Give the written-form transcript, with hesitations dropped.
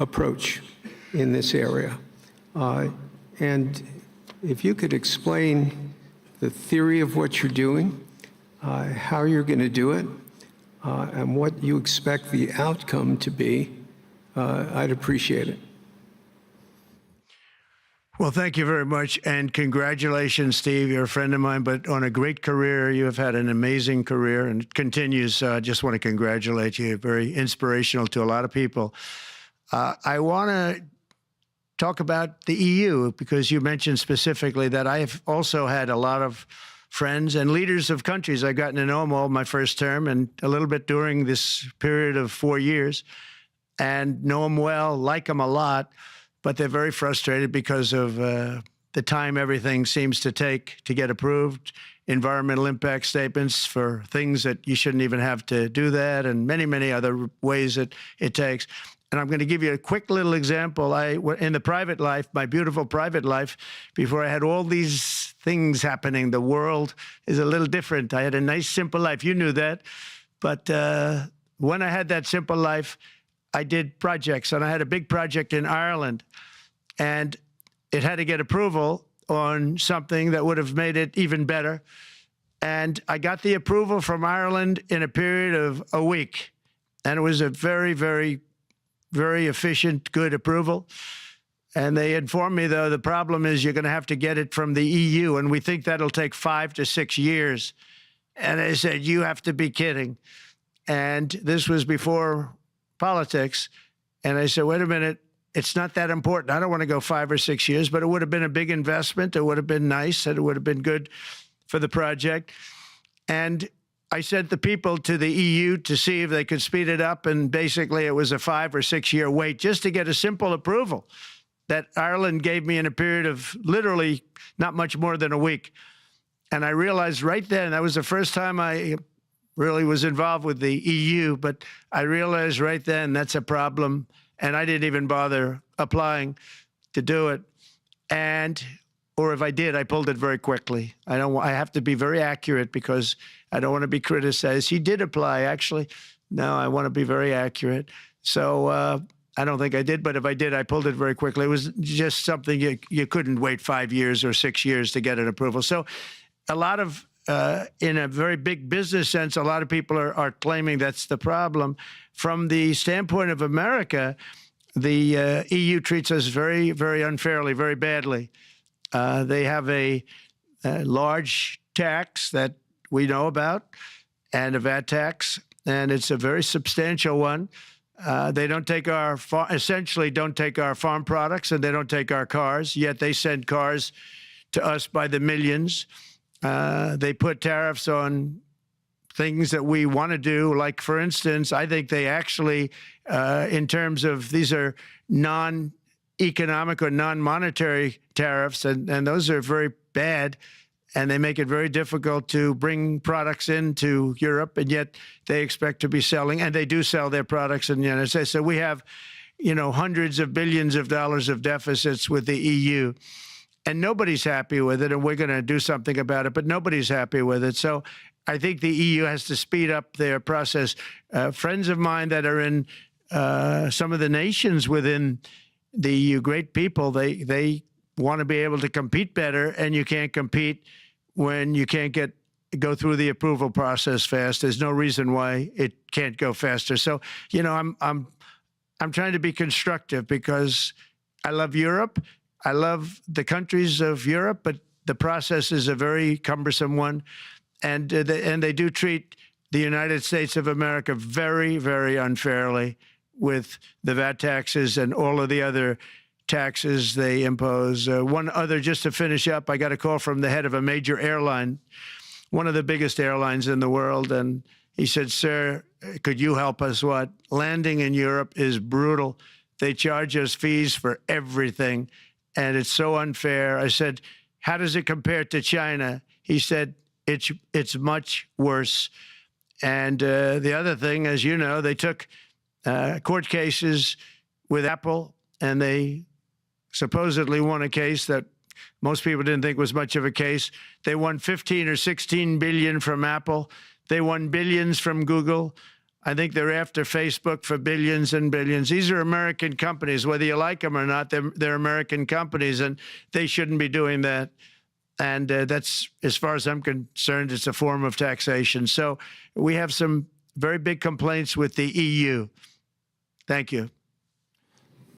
approach in this area. And if you could explain the theory of what you're doing, how you're going to do it, and what you expect the outcome to be, I'd appreciate it. Well, thank you very much, and congratulations, Steve. You're a friend of mine, but on a great career. You have had an amazing career, and it continues. I just want to congratulate you. Very inspirational to a lot of people. I want to talk about the EU, because you mentioned specifically that I've also had a lot of friends and leaders of countries. I've gotten to know them all my first term and a little bit during this period of 4 years, and know them well, like them a lot. But they're very frustrated because of the time everything seems to take to get approved, environmental impact statements for things that you shouldn't even have to do that, and many, many other ways that it takes. And I'm going to give you a quick little example. In the private life, my beautiful private life, before I had all these things happening, the world is a little different. I had a nice, simple life. You knew that. But when I had that simple life, I did projects, and I had a big project in Ireland, and it had to get approval on something that would have made it even better. And I got the approval from Ireland in a period of a week, and it was a very, very, very efficient, good approval. And they informed me, though, the problem is you're going to have to get it from the EU, and we think that'll take 5 to 6 years. And they said, you have to be kidding. And this was before politics. And I said, wait a minute, it's not that important. I don't want to go 5 or 6 years, but it would have been a big investment. It would have been nice, and it would have been good for the project. And I sent the people to the EU to see if they could speed it up. And basically it was a 5 or 6 year wait just to get a simple approval that Ireland gave me in a period of literally not much more than a week. And I realized right then, that was the first time I really was involved with the EU, but I realized right then that's a problem, and I didn't even bother applying to do it. Or if I did, I pulled it very quickly. I have to be very accurate because I don't want to be criticized. He did apply, actually. No, I want to be very accurate. So I don't think I did, but if I did, I pulled it very quickly. It was just something you couldn't wait 5 years or 6 years to get an approval. So a lot of in a very big business sense, a lot of people are claiming that's the problem. From the standpoint of America, the EU treats us very, very unfairly, very badly. They have a large tax that we know about, and a VAT tax, and it's a very substantial one. They don't take essentially don't take our farm products, and they don't take our cars, yet they send cars to us by the millions. They put tariffs on things that we want to do. Like, for instance, I think they actually, in terms of, these are non-economic or non-monetary tariffs, and those are very bad, and they make it very difficult to bring products into Europe, and yet they expect to be selling, and they do sell their products in the United States. So we have, hundreds of billions of dollars of deficits with the EU. And nobody's happy with it, and we're going to do something about it, but nobody's happy with it. So I think the EU has to speed up their process. Friends of mine that are in some of the nations within the EU, great people, they want to be able to compete better, and you can't compete when you can't go through the approval process fast. There's no reason why it can't go faster. So, I'm trying to be constructive because I love Europe. I love the countries of Europe, but the process is a very cumbersome one. And they do treat the United States of America very, very unfairly with the VAT taxes and all of the other taxes they impose. One other, just to finish up, I got a call from the head of a major airline, one of the biggest airlines in the world, and he said, sir, could you help us? What? Landing in Europe is brutal. They charge us fees for everything, and it's so unfair. I said, how does it compare to China? He said, it's much worse. And the other thing, as you know, they took court cases with Apple, and they supposedly won a case that most people didn't think was much of a case. They won 15 or 16 billion from Apple. They won billions from Google. I think they're after Facebook for billions and billions. These are American companies, whether you like them or not. They're American companies, and they shouldn't be doing that. And that's, as far as I'm concerned, it's a form of taxation. So we have some very big complaints with the EU. Thank you.